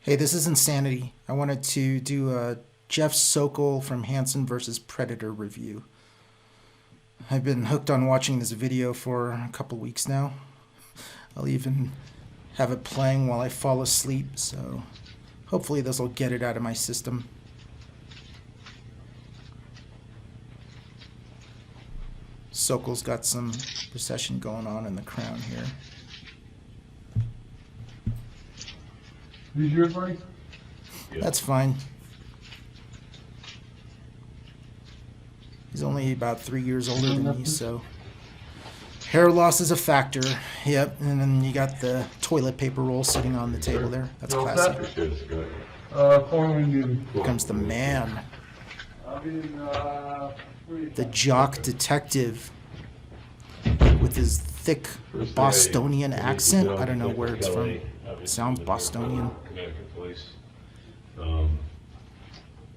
Hey, this is Insanity. I wanted to do a Jeff Sokol from Hansen versus Predator review. I've been hooked on watching this video for a couple weeks now. I'll even have it playing while I fall asleep, so hopefully this will get it out of my system. Sokol's got some recession going on in the crown here. Is yours right? Yeah. That's fine. He's only about 3 years older than me, so hair loss is a factor. Yep, and then you got the toilet paper roll sitting on the table there. That's No, classic. that's- Cheers, good. Calling you. Here comes the man, I'll be in, the jock detective with his thick Bostonian accent. I don't know where it's from. It sounds Bostonian. Connecticut Police.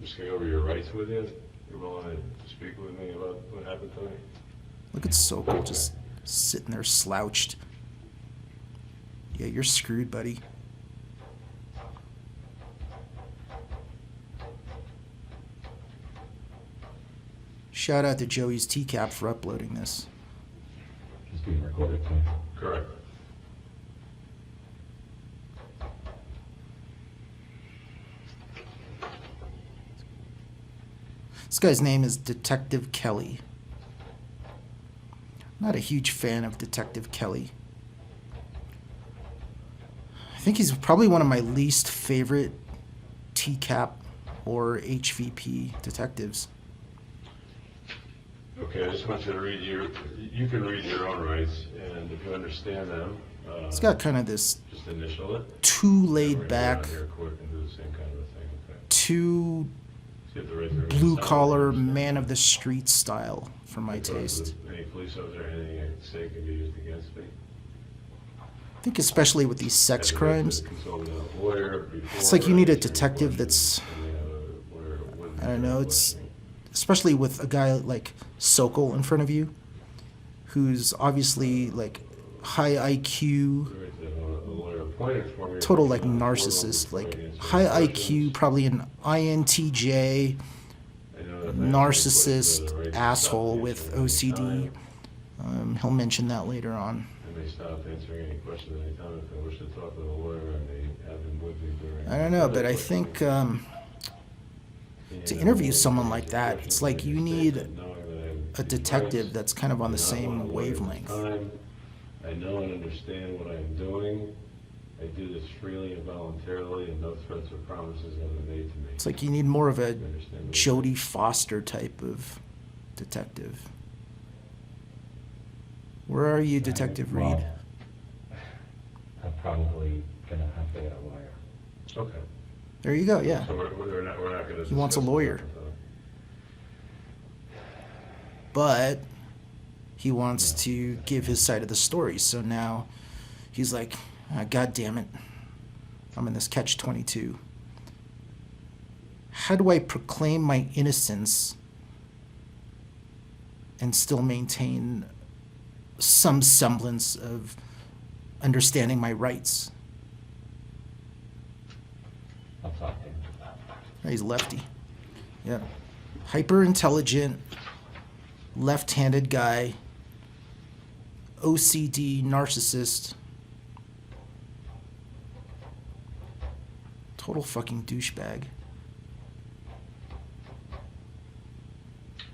Just going over your rights with you. You're willing to speak with me about what happened tonight? Look at Sokol just sitting there slouched. Yeah, you're screwed, buddy. Shout out to Joey's TCAP for uploading this. Just being recorded, too. Correct. This guy's name is Detective Kelly. Not a huge fan of Detective Kelly. I think he's probably one of my least favorite TCAP or HVP detectives. Okay, I just want you to read you can read your own rights, and if you understand them, He's got kind of this just initial it. too We're laid gonna back, go down here quick and do the same kind of a thing, okay? too See if the right to blue remain collar, silent. man of the street style for my Because taste. of any police officer, anything I say can be used against me. I think especially with these sex Have the right to crimes, consult a lawyer before it's like you need a answering detective questions, that's, and they have a lawyer with I don't know, them it's, questioning. especially with a guy like Sokol in front of you, who's obviously like high IQ, The right to have a lawyer appointed for me total like before narcissist, before like I answer high questions. IQ, probably an INTJ, I know that if I narcissist answer the right to asshole stop with answering any OCD. time. He'll mention that later on. I may stop answering any questions anytime if I wish to talk with a lawyer. I may have him with me during. I don't know, but I other think questions. to And interview I will someone answer like that, questions it's like to you the need extent that knowing that I have a these detective rights, that's kind of on I the do not same want a lawyer at this wavelength. time. I know and understand what I am doing. I do this freely and voluntarily, and no threats or promises have been made to me. It's like you need more of a You understand what- Jodie Foster type of detective. Where are you, Detective Reed? Well, I'm probably gonna have to get a lawyer. Okay. There you go, yeah. So we're not gonna. He wants a discuss lawyer. that, But he wants to give his side of the story. So now he's like, God damn it, I'm in this catch-22. How do I proclaim my innocence and still maintain some semblance of understanding my rights? I'll talk to him. He's lefty. Yeah. Hyper intelligent, left-handed guy, OCD, narcissist. Total fucking douchebag.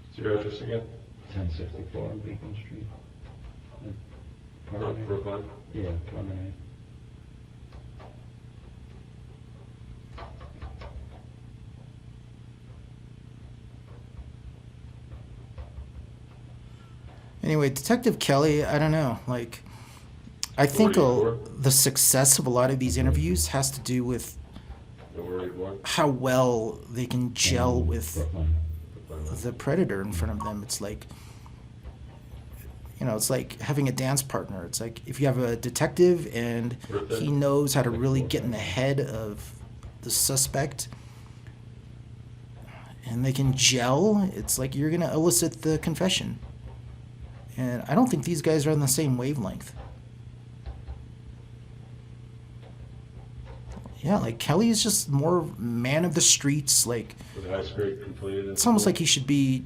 What's your address again? 1064 Beacon Street. Promenade. Brooklyn? Yeah, Promenade. Anyway, Detective Kelly, I don't know. Like, I think 44? the success of a lot of these interviews has to do with The word one? how well they can gel with Brooklyn. the predator in front of them. It's like, you know, it's like having a dance partner. It's like if you have a detective and he knows how to really get in the head of the suspect and they can gel, it's like you're going to elicit the confession. And I don't think these guys are on the same wavelength. Yeah, like Kelly is just more man of the streets. Like With high school completed. in it's almost school? like he should be,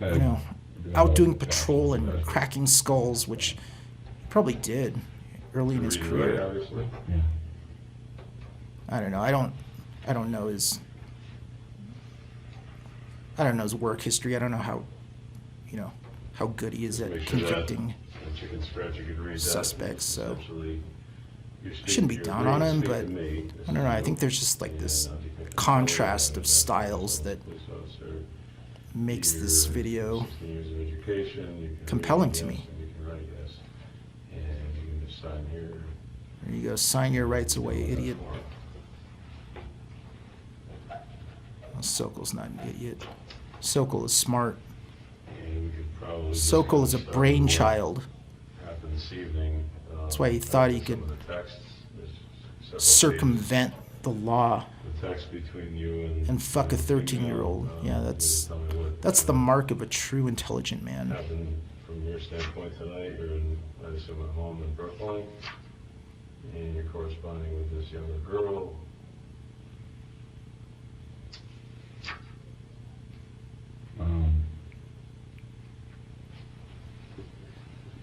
But you know, the out other doing charges patrol and are- cracking skulls, which he probably did early in his Read, career. right, obviously. Yeah. I don't know. I don't know his. I don't know his work history. I don't know how, how good he is Just at make sure that convicting. when you can scratch, you can read that. suspects, so Essentially, you're I shouldn't be speaking- down you're on him, speaking but to me. I don't know. I think there's just like this And, if you think contrast I'm of a styles that police officer, makes this you're video 16 years of education, you can compelling read to yes me. and you can write yes. And you can just sign here. There you go. Sign your rights away, idiot. Well, Sokol's not an idiot. Sokol is smart. And we could probably just Sokol kinda is a start with brainchild. what happened this evening. That's why he thought he some could of the texts. There's several Circumvent the law pages. The text between you and fuck a and 13-year-old. Yeah, can you that's tell me what that's the mark of a true intelligent man. happened from your standpoint tonight? You're in, I assume, at home in Brookline, and you're corresponding with this younger girl. Um,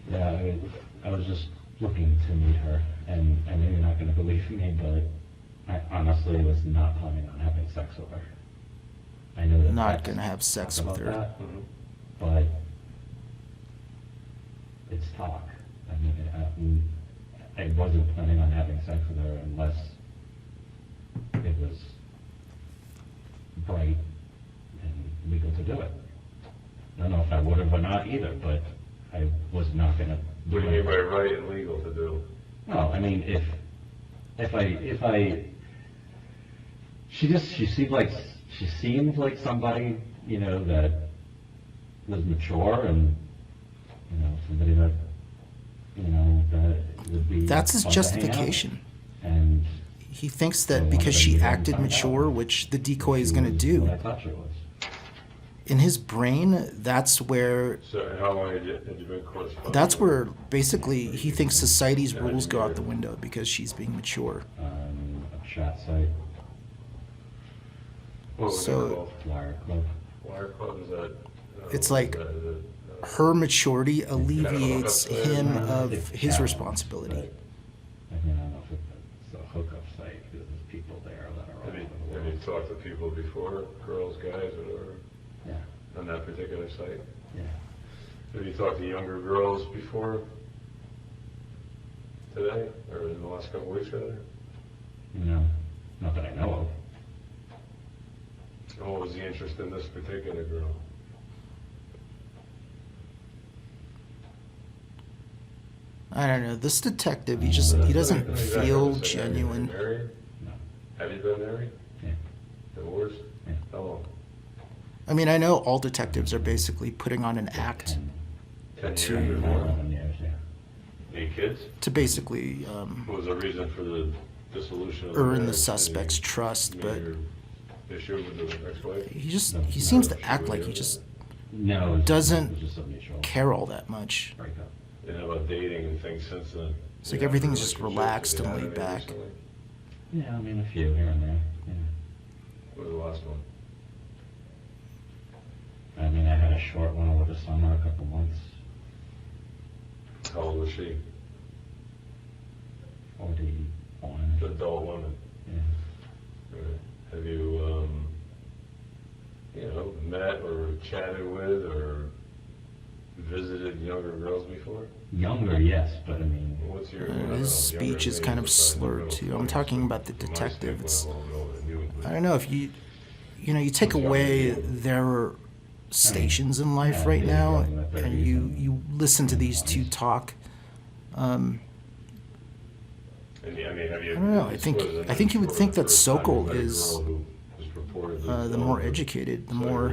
yeah, I was just looking to meet her, and I know you're not going to believe me, but I honestly was not planning on having sex with her. I know that Not text gonna have sex talk with about her. that, Mhm. but it's talk. I mean, I wasn't planning on having sex with her unless it was bright and legal to do it. I don't know if I would have or not either, but I was not gonna do What do you it. mean by right and legal to do? Well, I mean, if I, she seemed like somebody, that was mature and, somebody that, that would be. That's his fun to hang out with. justification. And. He thinks so that because she everybody acted found out mature, which the decoy is she going to was do, What I thought she was. in his brain, that's where So how long had you been corresponding? that's where basically he thinks society's rules go out the window because she's being mature. A chat site, What was So- it called? wire club. Wire club, is that? It's like is that- Her maturity alleviates him of It's his chat, responsibility. but, I mean, I don't know if it's a hookup site, because there's people there that are all Have over you, the have world. you talked to people before, girls, guys, or Yeah, on that particular site? yeah. Have you talked to younger girls before today, or in the last couple of weeks, rather? Not that I know of. And what was the interest in this particular girl? I don't know. This detective, he doesn't Exactly. feel So, have you been genuine. married? No. Have you been married? Yeah. Divorced? Yeah. How long? I mean, I know all detectives are basically putting on an act 10 To- years or more? 11 years, yeah. Any kids? to basically What was the reason for the dissolution of the earn the marriage? suspect's Any- trust, any but other issue with the ex-wife? he seems to act like he just No, it was Doesn't it was just a mutual care all that much. breakup. And how about dating and things since then? It's like Yeah, everything's just relationships, relaxed have you and had laid any back. recently? Yeah, I mean, a few here and there, yeah. What was the last one? I mean, I had a short one over the summer, a couple months, How old was she? 41. The adult woman. Yeah. Right. Have you, met or chatted with or visited younger girls before? Younger, yes, but I mean, What's your? His speech is kind of slurred too. I'm talking about the detective. It's, I don't know if you take away their stations in life right now, and you listen to these two talk. I don't know, I think you would think that Sokol is, the more educated, the more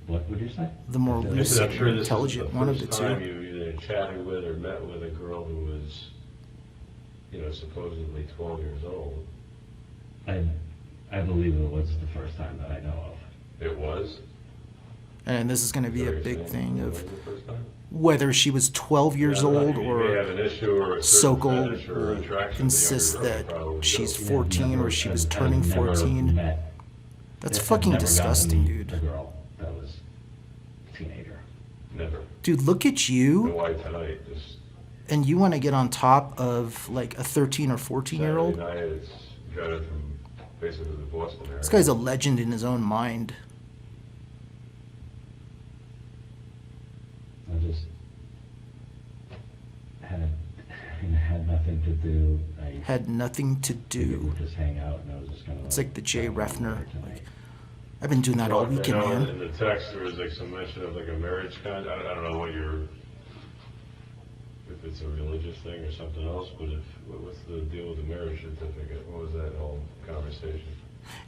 what would you say? the more I'm lucid, sure and this intelligent is the one of the first time two. you either chatted with or met with a girl who was, supposedly 12 years old. I believe it was the first time that I know of. It was? And this is going to be a Very big same. thing Was of it the first time? whether she was 12 years Yeah, I don't know. old You may have or an issue or a certain Sokol fetish or will attraction to younger insist girls, that probably she's do. 14 or she was I've turning never 14. met- That's I've fucking never disgusting, gotten dude. A girl that was a teenager. Never. Dude, look at So you, why tonight? Just and you want to get on top of like a 13 or 14-year-old? Saturday night, it's driving from basically the Boston area. This guy's a legend in his own mind. I just had nothing to do. I Had nothing to figured do. we'd just hang out, and I was just gonna. It's like the Jay go Refner. tonight. Like, I've been doing that all I weekend, know man. in the text, there was like some mention of like a marriage contract. I don't know what if it's a religious thing or something else, but what's the deal with the marriage certificate? What was that whole conversation?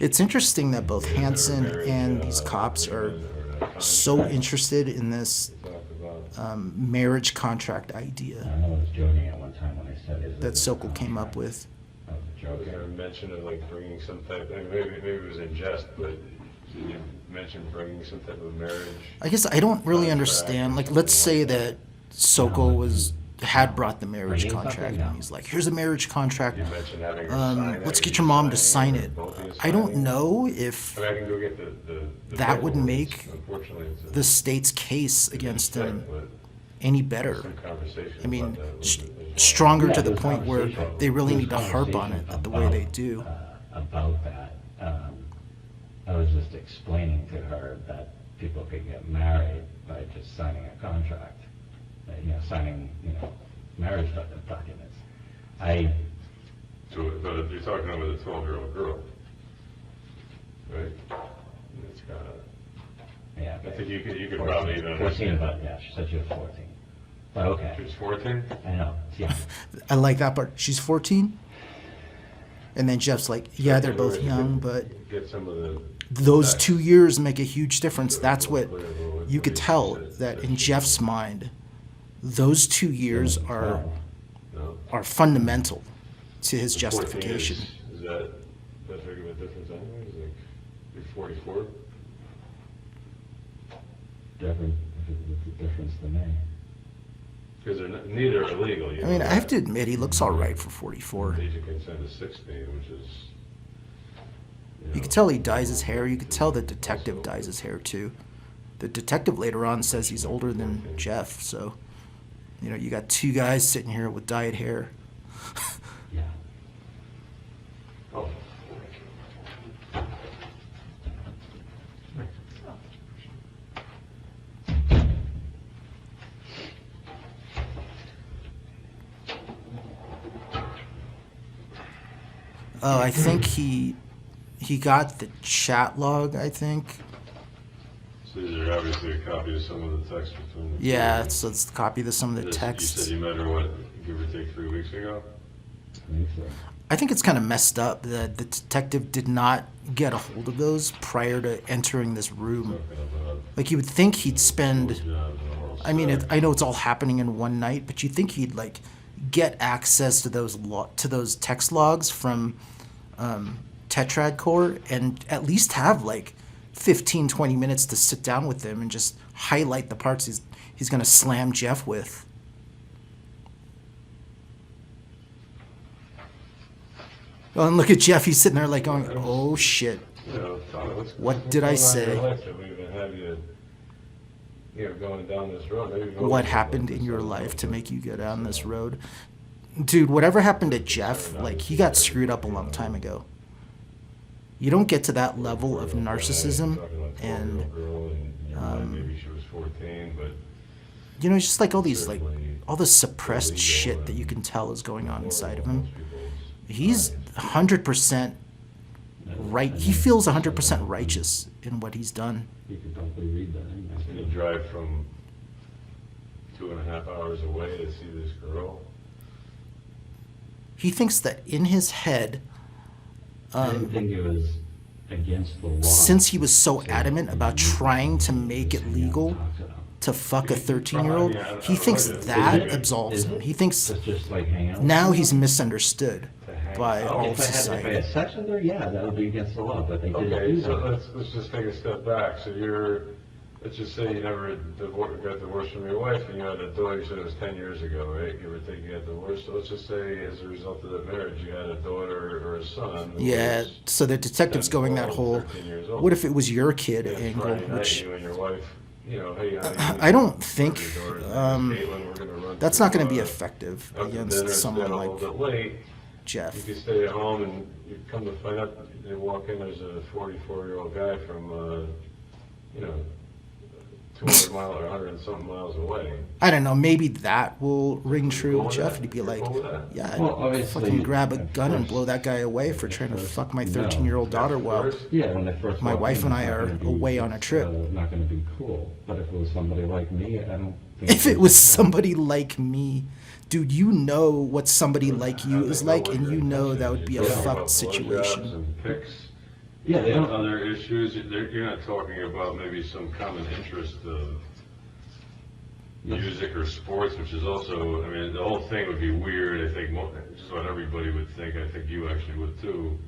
It's interesting that both Is there a Hansen marriage, and these cops are agreement or a contract so interested in this they talked about? marriage contract idea I know I was joking at one time when I said it. that Sokol came up with. I was a Was there joker. a mention of like bringing some type, maybe it was in jest, but did you mention bringing some type of marriage? I guess I don't really understand. Like, let's say that Sokol had brought the marriage contract, and he's like, "Here's a marriage contract. You mentioned having her sign it, Let's or get you your mom to signing sign or it." both of you I don't signing it? know if I mean, I can go get the that would paperwork. make Unfortunately, it's a- the state's case against him but any there's better. some conversation I mean, about that. stronger Yeah, to the there's point where conversation- they really there's need to harp on conversation it the way they do. About that. I was just explaining to her that people could get married by just signing a contract, signing, marriage documents. So, but you're talking about a 12-year-old girl, right? It's kind of, Yeah. I think you could 14, probably even 14, understand but that. yeah, she said she was 14. But okay, She was 14? I know, yeah. I like that part. She's 14? And then Jeff's like, yeah, they're both young, but Get some of the. those facts. 2 years make a huge difference. That's what you could tell that in Jeff's mind, those 2 years are No? fundamental to his 14 justification. Is that big of a difference anyway? Is like, you're 44? Different, it's a difference to me. Because neither are legal. I mean, I have to admit, he looks all right for 44. Age of consent is 16, which is. You could tell he dyes his hair. You could tell the detective dyes his hair too. The detective later on says he's older than Jeff, so you got two guys sitting here with dyed hair. Yeah. Oh. Oh, I think he got the chat log, I think. So these are obviously a copy of some of the text between the two Yeah, of you. so it's a copy of some of the You texts. said you met her, what, give or take 3 weeks ago? I think so. I think it's kind of messed up that the detective did not get a hold of those prior to entering this room. Talking about Like, you would think he'd spend. jobs and all I mean, stuff. I know it's all happening in one night, but you think he'd like get access to those text logs from Tetrad Core and at least have like 15, 20 minutes to sit down with them and just highlight the parts he's going to slam Jeff with. Oh, and look at Jeff. He's sitting there like going, "Oh shit." Tommy, What did I what's going on in say? your life that we even have you, going down this road? Maybe go What with happened this in your other life to stuff. make you go down this road? Dude, whatever happened to Jeff, like, he got screwed up a long time ago. You don't get to that level of narcissism Talking about and 12-year-old girl and in your mind, maybe she was 14, but it's just like all these like certainly all the suppressed illegal shit that and you can tell is going on inside of horrible. him. Most people's He's minds. 100% right. He feels 100% righteous in what he's done. You could probably read that. And you drive from 2.5 hours away to see this girl. He thinks that in his head, I didn't think it was against the law. since he was so adamant about trying to make it legal to fuck a 13-year-old, he thinks that absolves him. He thinks It's just like hang out. now he's misunderstood by all of If I had society. sex with her, yeah, that would be against the law, but they didn't Okay, do so that. let's just take a step back. So you're let's just say you never got divorced from your wife, and you had a daughter. You said it was 10 years ago, right? Give or take, you got divorced. So let's just say, as a result of that marriage, you had a daughter or a son. Who Yeah, was so the detective's 10, going that 12, whole, 13 years old. what if it was your kid And angle, Friday night, which you and your wife, you know, hey, I don't think, Caitlin, we're gonna run that's to, not going to be effective out to dinner against and stay someone a little like bit late. Jeff. You could stay at home, and you come to find out, they walk in, there's a 44-year-old guy from, you know, 200 miles or 100 and something miles away. I don't know, maybe that will ring true Cool with with Jeff. that? He'd be You're like, cool with that? yeah, Well, I'd obviously, fucking grab a at gun and first- blow that guy away for at trying to first, fuck my no. 13-year-old daughter while First? Yeah, when they first My walked wife in, and it's I not are gonna be- away on a it's, trip. Not gonna be cool, but if it was somebody like me, I don't think. if it was somebody like me, dude, you know what somebody like you is like, and you know that would be a You're talking fucked about blowjobs situation. and pics. Yeah, they And don't, other issues, you're not talking about maybe some common interest of music or sports, which is also, I mean, the whole thing would be weird, I think, just what everybody would think, I think you actually would too.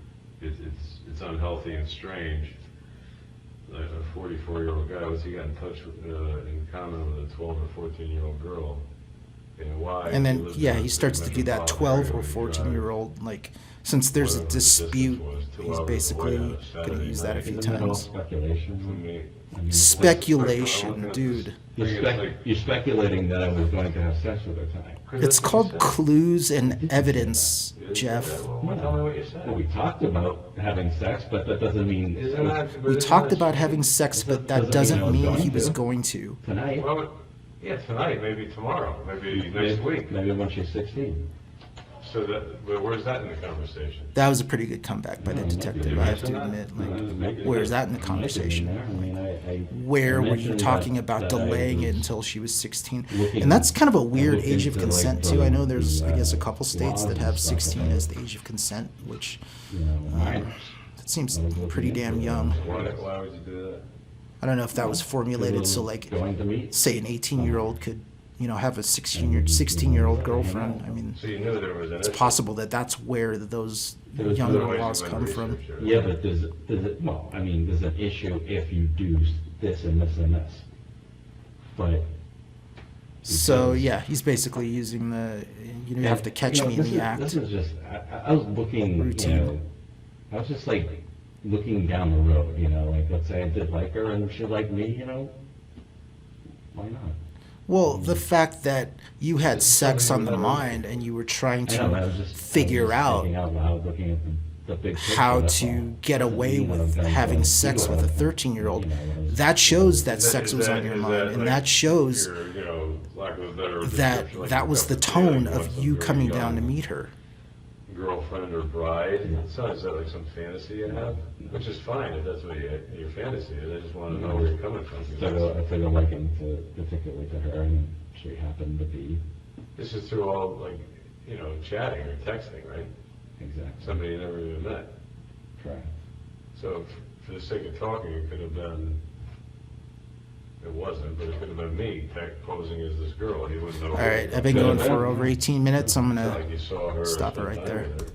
It's unhealthy and strange. Like a 44-year-old guy, what's he got in touch with, in common with a 12 or 14-year-old girl? And why? And He then, lives yeah, in a he starts to do that metropolitan 12 area or where you drive 14-year-old, like, since there's a whatever the distance dispute, was, 2 he's hours basically away on a going to Saturday use that a night. few isn't that all times. speculation? I mean, Speculation, dude. You're speculating that I was going to have sex with her tonight. It's called clues and evidence, Jeff. Well, tell me what you said. Well, we talked about having sex, but that doesn't mean Isn't that- We isn't talked that- about having sex, but that Doesn't doesn't mean I was mean he going was to. going to. tonight. Well, yeah, tonight, maybe tomorrow, maybe next week. Maybe when she's 16. So that, but where's that in the conversation? That was a pretty good comeback by the detective, I have to admit. Like, where's that in the conversation? Where were you talking about delaying it until she was 16? And that's kind of a weird age of consent too. I know there's, I guess, a couple states that have 16 as the age of consent, which that seems pretty damn young. Why would you do that? I don't know if that was formulated so like, Going to meet. say an 18-year-old could, you know, have a 16-year-old girlfriend. I mean, So you knew there was an it's issue. possible that that's where those There's younger Otherwise you laws wouldn't come from. research it. Yeah, but well, I mean, there's an issue if you do this and this and this. But. So yeah, he's basically using the, you know, you have to catch me in the act. This is just, I was looking, Routine. you know, I was just like looking down the road, you know, like let's say I did like her and she liked me, you know, why not? Well, the fact that you had sex on the mind and you were trying I know, I to was just figure thinking out out loud, looking at the big picture, how that's to all. get away You know, with I'm having gonna sex do with a it. 13-year-old, You know, it was- that shows that Is that- sex is was that- on your is mind, that, and like, that shows your, you know, lack of a better that description, like that you was got the with tone like, of some you very coming down to young meet her. girlfriend or bride. It's not, is that like some fantasy you have? Which is fine if that's what your fantasy is. I just want to know where you're coming from. I took a liking to, particularly to her, and she happened to be This is through all, like, you know, chatting or texting, right? exactly Somebody you never even met. correct. So for the sake of talking, it could have been, it wasn't, but it could have been me posing as this girl. You wouldn't know. All right, I've been going for over 18 minutes. I'm It's not gonna like you saw her or stop it spent right time there. with her.